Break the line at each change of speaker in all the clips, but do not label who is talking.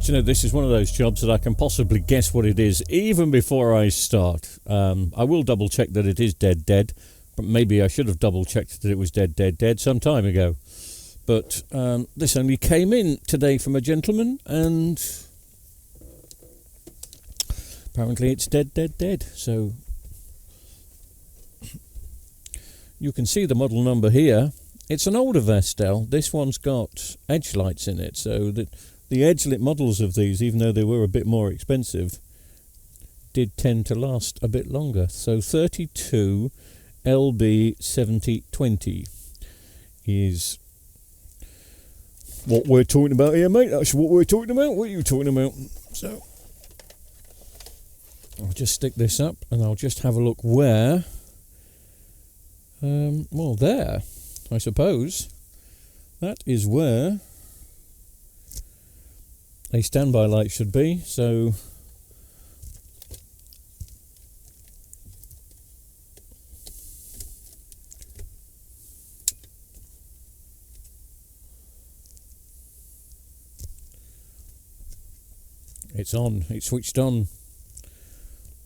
Do you know, this is one of those jobs that I can possibly guess what it is even before I start. I will double check that it is dead, but maybe I should have double checked that it was dead some time ago. But this only came in today from a gentleman, and apparently it's dead. So you can see the model number here. It's an older Vestel. This one's got edge lights in it, so that the edge-lit models of these, even though they were a bit more expensive, did tend to last a bit longer. So 32 LB 7020 is what we're talking about here, mate. That's what we're talking about. What are you talking about? So I'll just stick this up and I'll just have a look where. Well, there, I suppose. That is where a standby light should be. So it's on, it's switched on.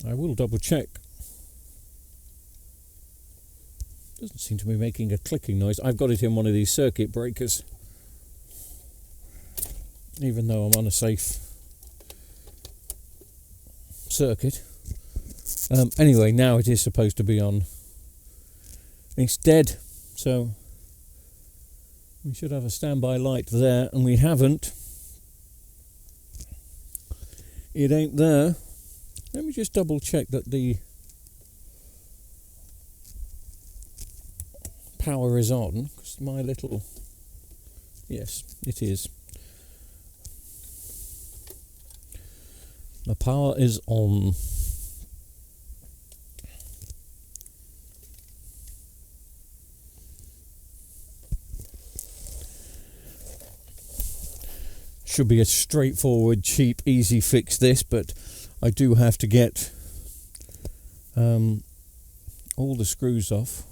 I will double check. Doesn't seem to be making a clicking noise. I've got it in one of these circuit breakers, even though I'm on a safe circuit. Anyway, now it is supposed to be on. It's dead, so we should have a standby light there, and we haven't. It ain't there. Let me just double check that the power is on, because my little... Yes, it is. The power is on. Should be a straightforward, cheap, easy fix this, but I do have to get all the screws off.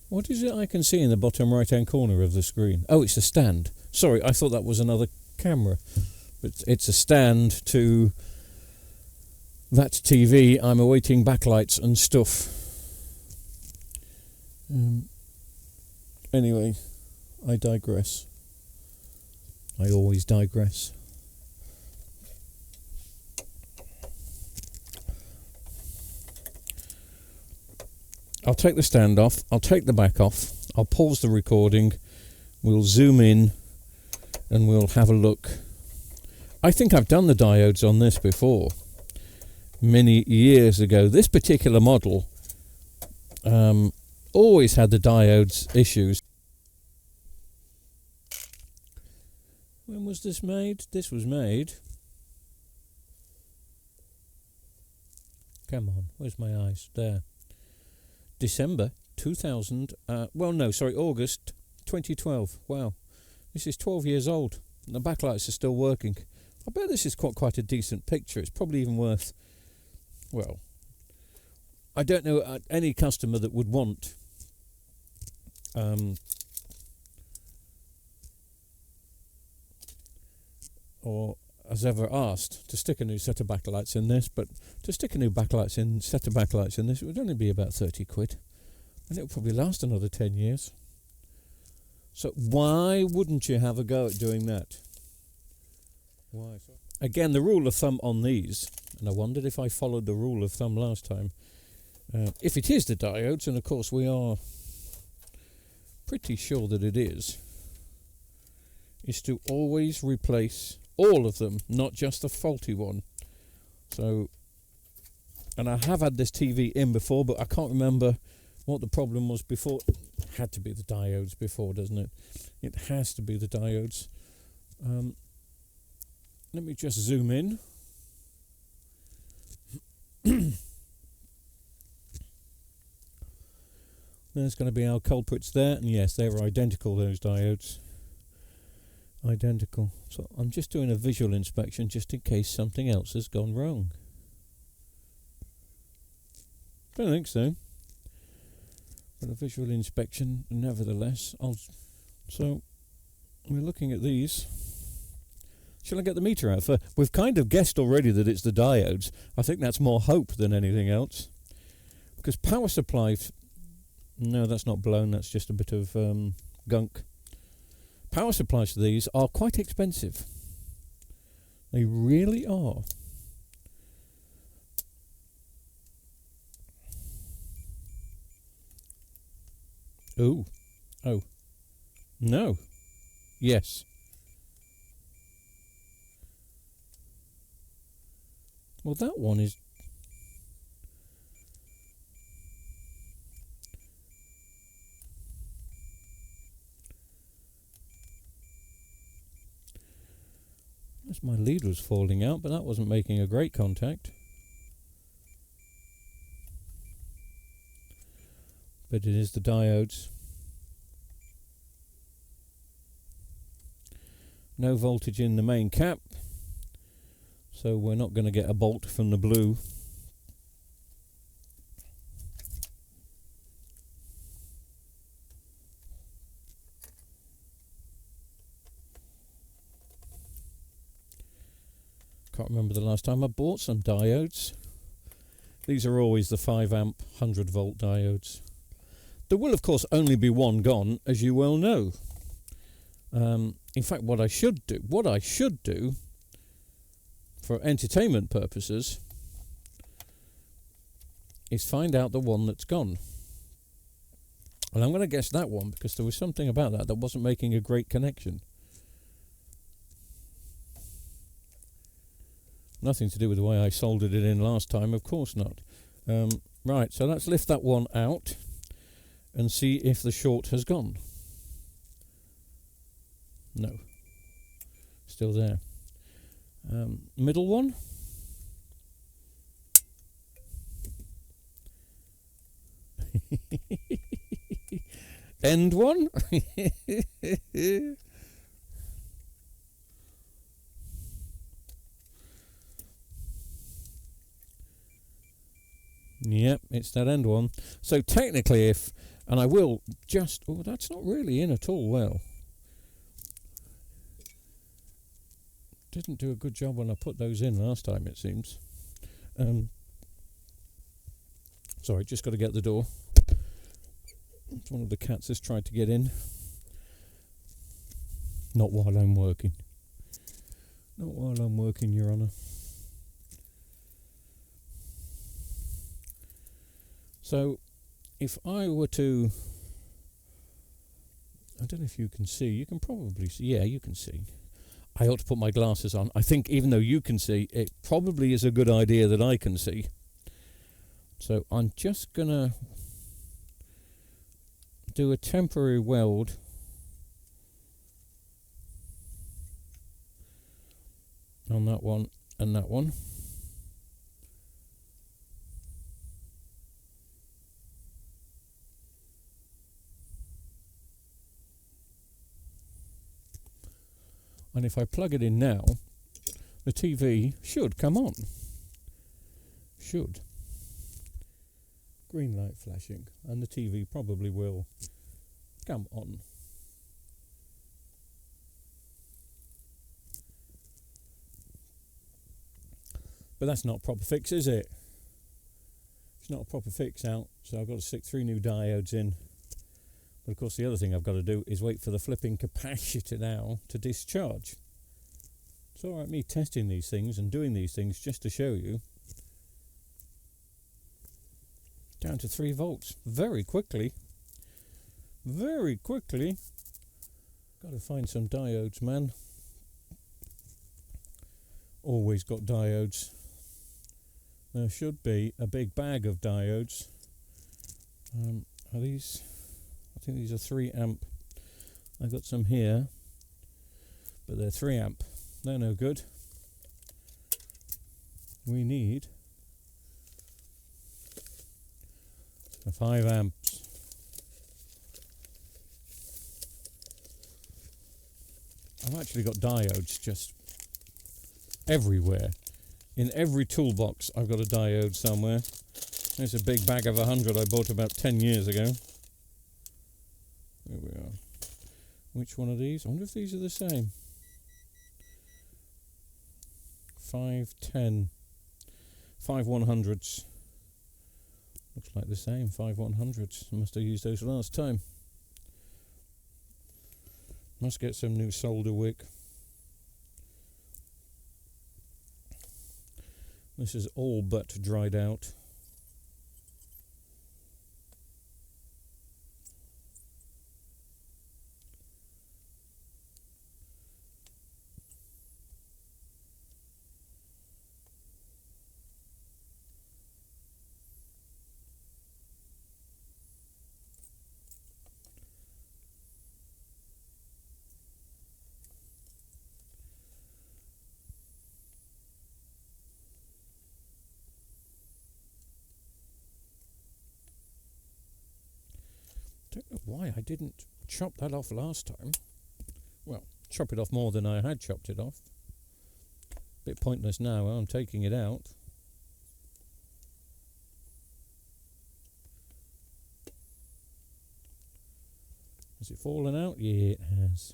What is it I can see in the bottom right hand corner of the screen? Oh, it's a stand. Sorry, I thought that was another camera. But it's a stand to that TV. I'm awaiting backlights and stuff. Anyway, I digress. I always digress. I'll take the stand off. I'll take the back off. I'll pause the recording. We'll zoom in and we'll have a look. I think I've done the diodes on this before, many years ago. This particular model always had the diodes issues. When was this made? This was made... Come on, where's my eyes? There. December 2000... August 2012. Wow. This is 12 years old. And the backlights are still working. I bet this is quite a decent picture. It's probably even worth, well, I don't know any customer that would want or has ever asked to stick a new set of backlights in this, but to stick a new set of backlights in this, it would only be about 30 quid, and it would probably last another 10 years. So why wouldn't you have a go at doing that? Why? Again, the rule of thumb on these, and I wondered if I followed the rule of thumb last time, if it is the diodes, and of course we are pretty sure that it is to always replace all of them, not just the faulty one. So, and I have had this TV in before, but I can't remember what the problem was before. It had to be the diodes before, doesn't it? It has to be the diodes. Let me just zoom in. There's going to be our culprits there, and yes, they were identical, those diodes. Identical. So I'm just doing a visual inspection just in case something else has gone wrong. Don't think so. But a visual inspection, nevertheless. So we're looking at these. Shall I get the meter out? We've kind of guessed already that it's the diodes. I think that's more hope than anything else. Because power supply... No, that's not blown. That's just a bit of gunk. Power supplies to these are quite expensive. They really are. Ooh. Oh. No. Yes. Well, that one is... That's my lead was falling out, but that wasn't making a great contact. But it is the diodes. No voltage in the main cap, so we're not going to get a bolt from the blue. Can't remember the last time I bought some diodes. These are always the 5 amp 100 volt diodes. There will of course only be one gone, as you well know. In fact, what I should do for entertainment purposes is find out the one that's gone. And I'm going to guess that one because there was something about that wasn't making a great connection. Nothing to do with the way I soldered it in last time, of course not. Right, so let's lift that one out and see if the short has gone. No. Still there. Middle one. End one. Yep, it's that end one. So technically if, and I will just, oh, that's not really in at all well. Didn't do a good job when I put those in last time, it seems. Sorry, just got to get the door. One of the cats has tried to get in. Not while I'm working. Not while I'm working, Your Honour. So, if I were to... I don't know if you can see. You can probably see. Yeah, you can see. I ought to put my glasses on. I think even though you can see, it probably is a good idea that I can see. So I'm just going to do a temporary weld on that one and that one. And if I plug it in now, the TV should come on. Should. Green light flashing, and the TV probably will come on. But that's not a proper fix, is it? It's not a proper fix out, so I've got to stick 3 new diodes in. But of course the other thing I've got to do is wait for the flipping capacitor now to discharge. It's alright me testing these things and doing these things just to show you. Down to 3 volts very quickly. Very quickly. Got to find some diodes, man. Always got diodes. There should be a big bag of diodes. Are these... I think these are 3 amp. I've got some here, but they're 3 amp. They're no good. We need a 5 amps. I've actually got diodes just everywhere. In every toolbox I've got a diode somewhere. There's a big bag of 100 I bought about 10 years ago. There we are. Which one of these? I wonder if these are the same. 510, 5 100s. Looks like the same, 5 100s. Must have used those last time. Must get some new solder wick. This is all but dried out. Don't know why I didn't chop that off last time. Well, chop it off more than I had chopped it off. Bit pointless now, I'm taking it out. Has it fallen out? Yeah, it has.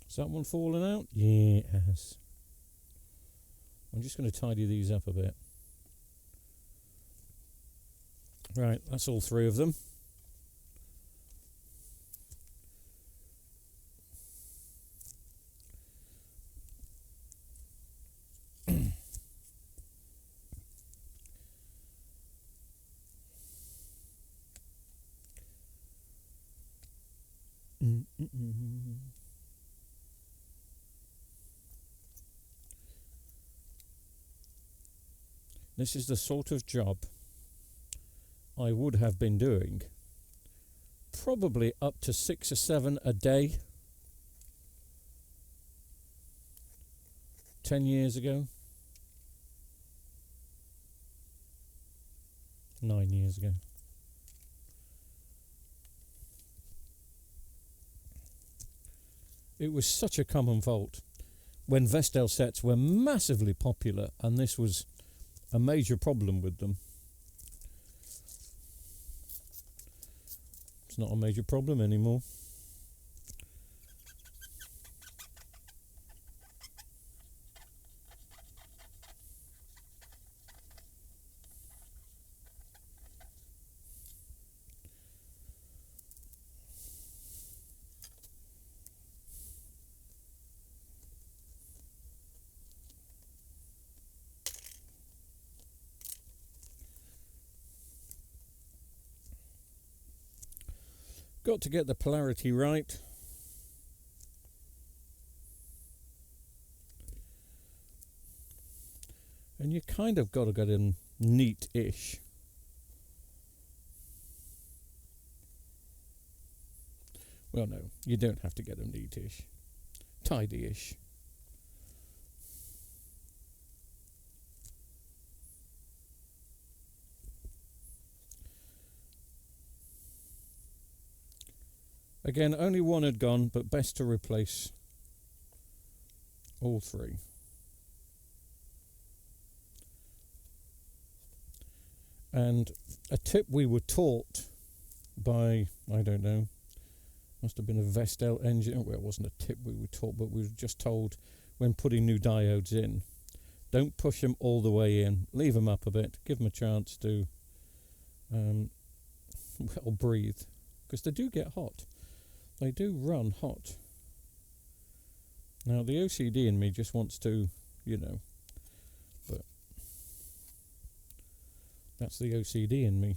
Has that one fallen out? Yeah, it has. I'm just going to tidy these up a bit. Right, that's all 3 of them. This is the sort of job I would have been doing probably up to 6 or 7 a day 10 years ago, 9 years ago. It was such a common fault when Vestel sets were massively popular, and this was a major problem with them. It's not a major problem anymore. Got to get the polarity right. And you kind of got to get them neat-ish. Well, no, you don't have to get them neat-ish. Tidy-ish. Again, only one had gone, but best to replace all 3. And a tip we were taught by, I don't know, must have been a Vestel engineer. Well, it wasn't a tip we were taught, but we were just told when putting new diodes in, don't push them all the way in. Leave them up a bit. Give them a chance to well, breathe, because they do get hot. They do run hot. Now, the OCD in me just wants to, you know, but that's the OCD in me.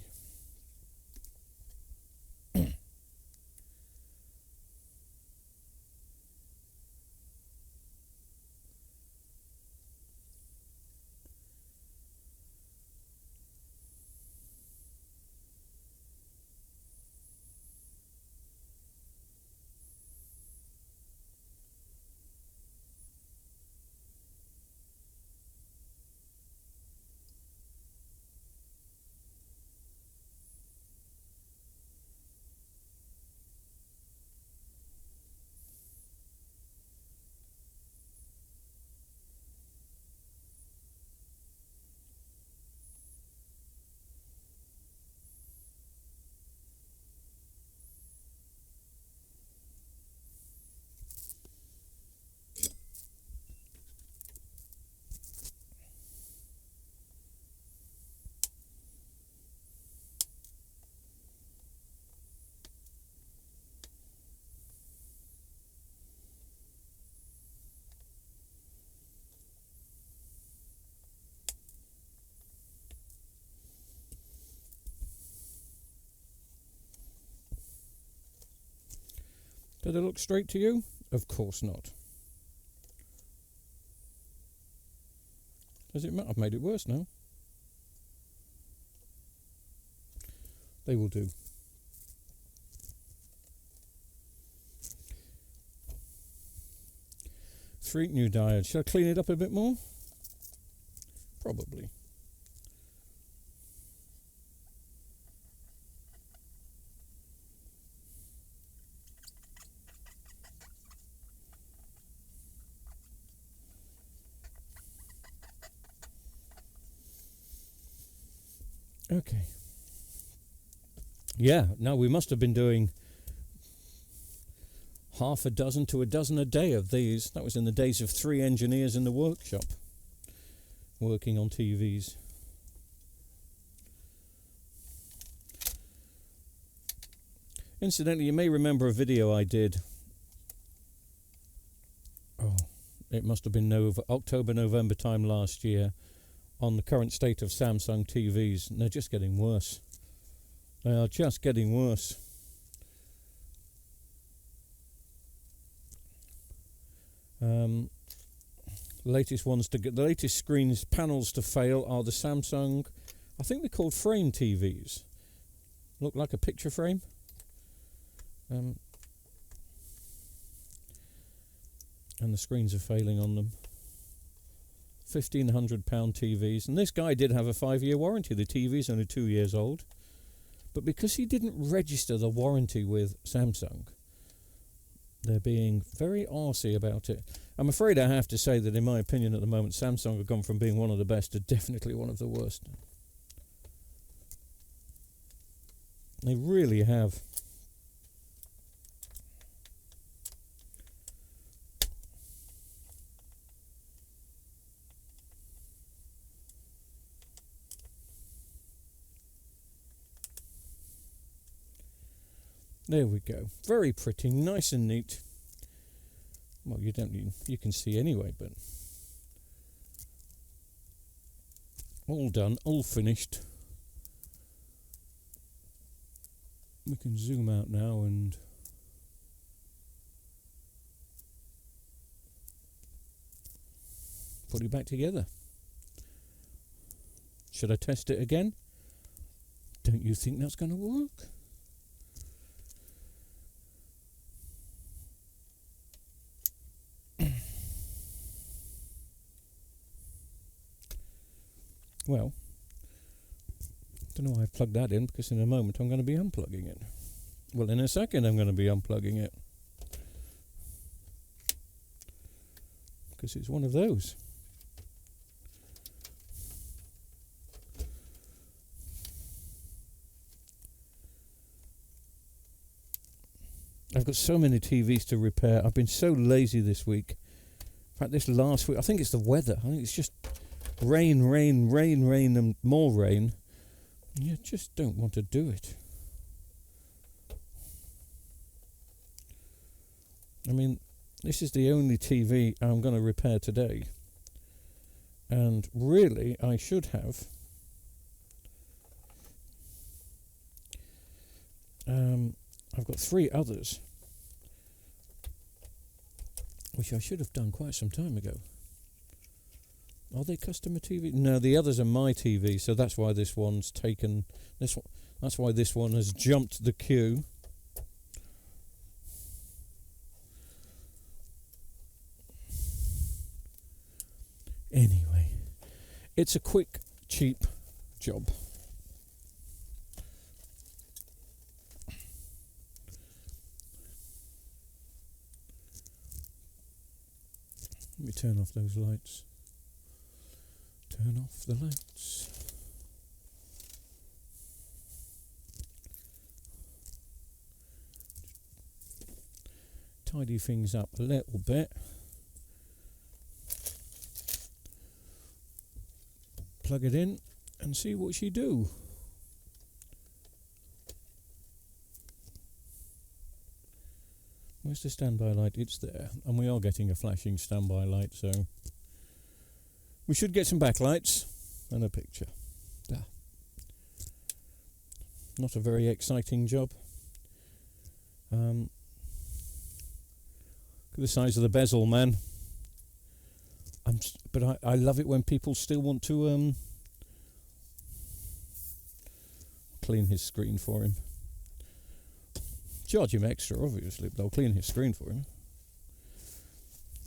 Do they look straight to you? Of course not. Does it matter? I've made it worse now. They will do. Three new diodes. Should I clean it up a bit more? Probably. Okay. Yeah, now we must have been doing half a dozen to a dozen a day of these. That was in the days of 3 engineers in the workshop working on TVs. Incidentally, you may remember a video I did. Oh, it must have been October, November time last year on the current state of Samsung TVs, and they're just getting worse. They are just getting worse. The latest screens panels to fail are the Samsung, I think they're called frame TVs. Look like a picture frame. And the screens are failing on them. £1,500 TVs, and this guy did have a 5-year warranty. The TV's only 2 years old, but because he didn't register the warranty with Samsung, they're being very arsey about it. I'm afraid I have to say that in my opinion at the moment, Samsung have gone from being one of the best to definitely one of the worst. They really have. There we go. Very pretty, nice and neat. Well, you can see anyway, but all done, all finished. We can zoom out now and put it back together. Should I test it again? Don't you think that's going to work? Well, don't know why I plugged that in, because in a moment I'm going to be unplugging it. Well, in a second I'm going to be unplugging it, because it's one of those. I've got so many TVs to repair. I've been so lazy this week. In fact, this last week, I think it's the weather. I think it's just rain, rain, rain, rain, and more rain. You just don't want to do it. I mean, this is the only TV I'm going to repair today. And really, I should have I've got 3 others, which I should have done quite some time ago. Are they customer TV? No, the others are my TV, so that's why this one's taken. That's why this one has jumped the queue. Anyway, it's a quick, cheap job. Let me turn off those lights. Turn off the lights. Tidy things up a little bit. Plug it in and see what she do. Where's the standby light? It's there. And we are getting a flashing standby light, so we should get some backlights and a picture. There. Not a very exciting job. Look at the size of the bezel, man. But I love it when people still want to clean his screen for him. Charge him extra, obviously, but they'll clean his screen for him.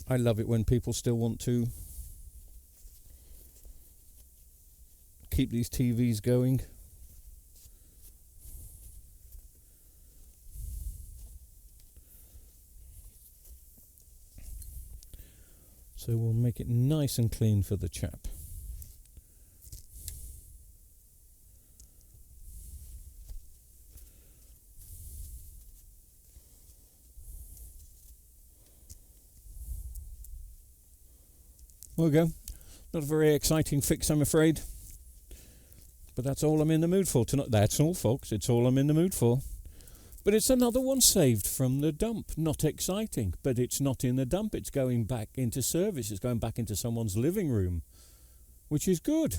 I love it when people still want to keep these TVs going. So we'll make it nice and clean for the chap. There we go. Not a very exciting fix, I'm afraid. But that's all I'm in the mood for tonight. That's all, folks. It's all I'm in the mood for. But it's another one saved from the dump. Not exciting, but it's not in the dump. It's going back into service. It's going back into someone's living room, which is good.